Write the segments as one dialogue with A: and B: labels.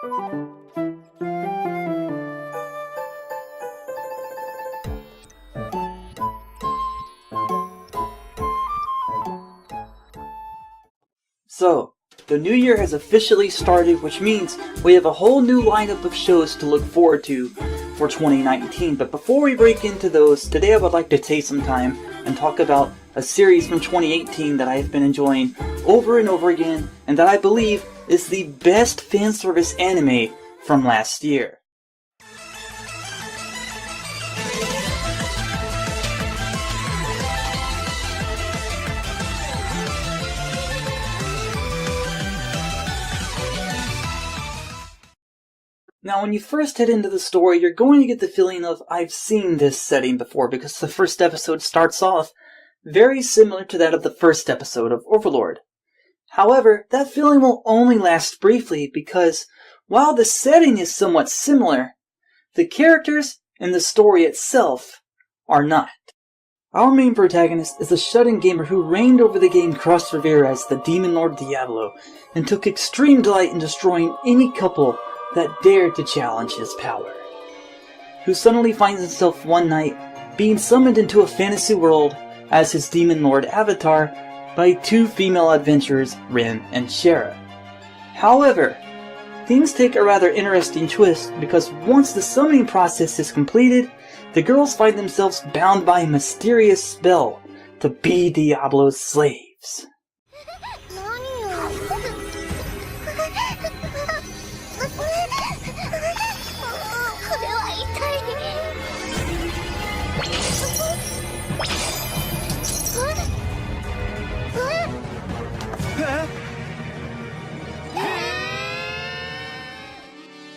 A: So, the new year has officially started, which means we have a whole new lineup of shows to look forward to for 2019. But before we break into those, today I would like to take some time and talk about a series from 2018 that I've been enjoying over and over again, and that I believe is the best fanservice anime from last year. Now, when you first head into the story, you're going to get the feeling of, I've seen this setting before, because the first episode starts off very similar to that of the first episode of Overlord. However, that feeling will only last briefly, because while the setting is somewhat similar, the characters and the story itself are not. Our main protagonist is a shut-in gamer who reigned over the game Cross Rivera as the Demon Lord Diablo, and took extreme delight in destroying any couple that dared to challenge his power. Who suddenly finds himself one night being summoned into a fantasy world as his Demon Lord avatar by two female adventurers, Rin and Shara. However, things take a rather interesting twist, because once the summoning process is completed, the girls find themselves bound by a mysterious spell to be Diablo's slaves.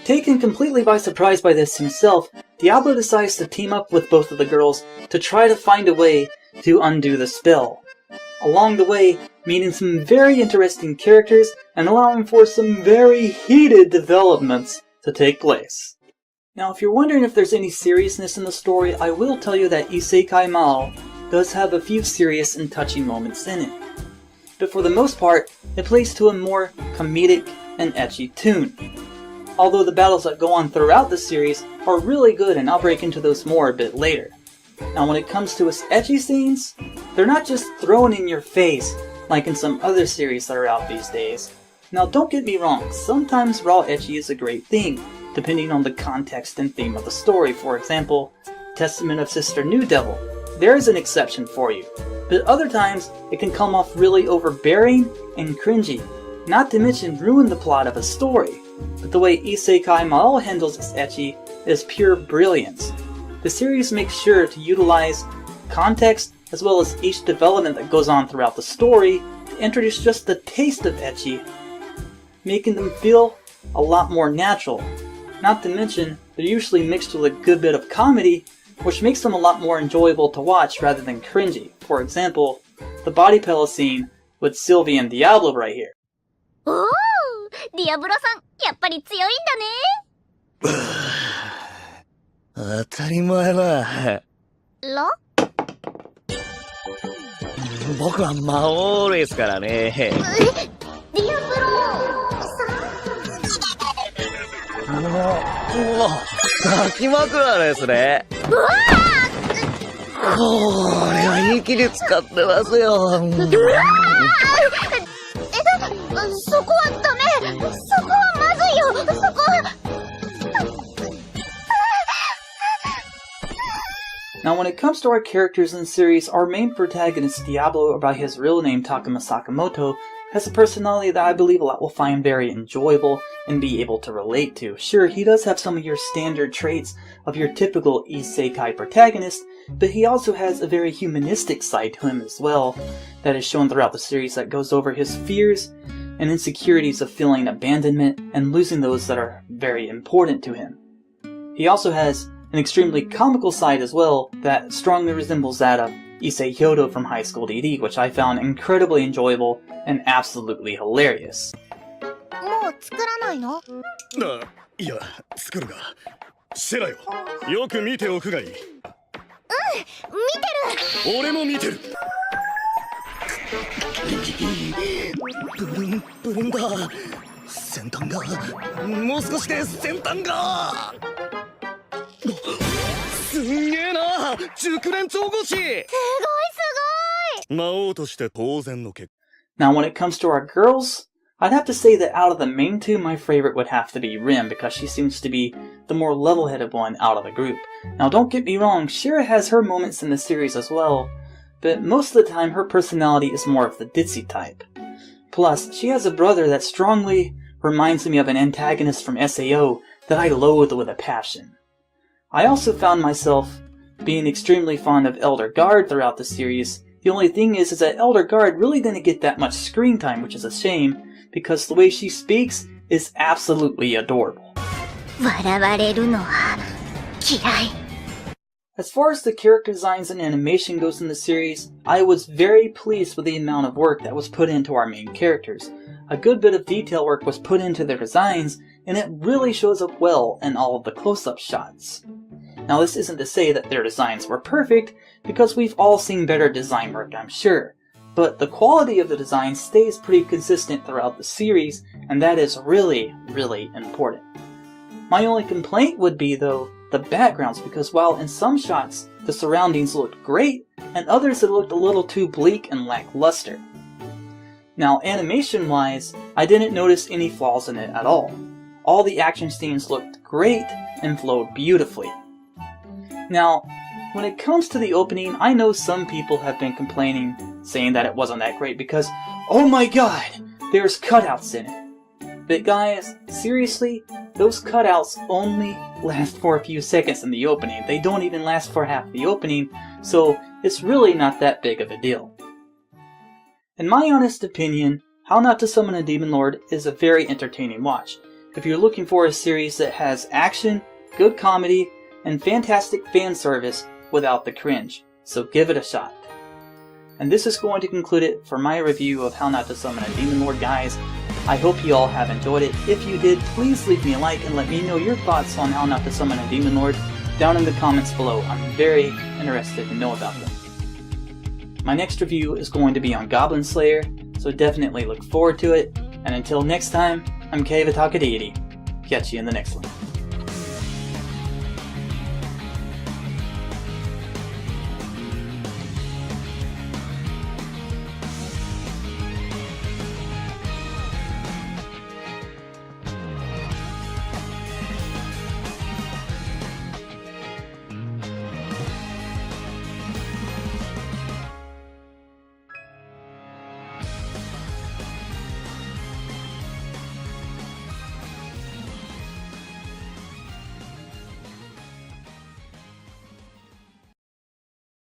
A: Taken completely by surprise by this himself, Diablo decides to team up with both of the girls to try to find a way to undo the spell. Along the way, meeting some very interesting characters and allowing for some very heated developments to take place. Now, if you're wondering if there's any seriousness in the story, I will tell you that Isekai Maou does have a few serious and touching moments in it. But for the most part, it plays to a more comedic and ecchi tune. Although the battles that go on throughout the series are really good, and I'll break into those more a bit later. Now, when it comes to its ecchi scenes, they're not just thrown in your face like in some other series that are out these days. Now, don't get me wrong, sometimes raw ecchi is a great thing, depending on the context and theme of the story. For example, Testament of Sister New Devil. There is an exception for you. But other times, it can come off really overbearing and cringy, not to mention ruin the plot of a story. But the way Isekai Maou handles its ecchi is pure brilliance. The series makes sure to utilize context as well as each development that goes on throughout the story to introduce just the taste of ecchi, making them feel a lot more natural. Not to mention, they're usually mixed with a good bit of comedy, which makes them a lot more enjoyable to watch rather than cringy. For example, the body pillow scene with Sylvie and Diablo right here.
B: Oh, Diablo-san, やっぱり強いんだね。
C: 当たり前だ。僕は魔王ですからね。
B: ディアブロ
C: うわ、抱き枕ですね。
B: うわ
C: これは息で使ってますよ。うわ
B: そこはダメ。そこはまずいよ。そこは。
A: Now, when it comes to our characters in the series, our main protagonist, Diablo, or by his real name, Takuma Sakamoto, has a personality that I believe a lot will find very enjoyable and be able to relate to. Sure, he does have some of your standard traits of your typical isekai protagonist, but he also has a very humanistic side to him as well that is shown throughout the series that goes over his fears and insecurities of feeling abandonment and losing those that are very important to him. He also has an extremely comical side as well that strongly resembles that of Issei Hyodo from High School DD, which I found incredibly enjoyable and absolutely hilarious.
B: もう作らないの？
D: いや、作るが。セラよ、よく見ておくがいい。
B: 見てる。
D: 俺も見てる。ブルンブルンだ。先端がもう少しで先端がすんげえな熟練調合師魔王として当然の結果
A: Now, when it comes to our girls, I'd have to say that out of the main two, my favorite would have to be Rim, because she seems to be the more level-headed one out of the group. Now, don't get me wrong, Shira has her moments in the series as well, but most of the time her personality is more of the ditzy type. Plus, she has a brother that strongly reminds me of an antagonist from SAO that I loathe with a passion. I also found myself being extremely fond of Elder Guard throughout the series. The only thing is that Elder Guard really didn't get that much screen time, which is a shame, because the way she speaks is absolutely adorable.
B: 笑われるのは嫌い。
A: As far as the character designs and animation goes in the series, I was very pleased with the amount of work that was put into our main characters. A good bit of detail work was put into their designs, and it really shows up well in all of the close-up shots. Now, this isn't to say that their designs were perfect, because we've all seen better design work, I'm sure. But the quality of the design stays pretty consistent throughout the series, and that is really, really important. My only complaint would be, though, the backgrounds, because while in some shots the surroundings looked great, and others it looked a little too bleak and lackluster. Now, animation-wise, I didn't notice any flaws in it at all. All the action scenes looked great and flowed beautifully. Now, when it comes to the opening, I know some people have been complaining, saying that it wasn't that great because, oh my god, there's cutouts in it. But guys, seriously, those cutouts only last for a few seconds in the opening. They don't even last for half the opening, so it's really not that big of a deal. In my honest opinion, How Not to Summon a Demon Lord is a very entertaining watch. If you're looking for a series that has action, good comedy, and fantastic fan service without the cringe, so give it a shot. And this is going to conclude it for my review of How Not to Summon a Demon Lord, guys. I hope you all have enjoyed it. If you did, please leave me a like and let me know your thoughts on How Not to Summon a Demon Lord down in the comments below. I'm very interested to know about them. My next review is going to be on Goblin Slayer, so definitely look forward to it. And until next time, I'm Otaku Deity. Catch you in the next one.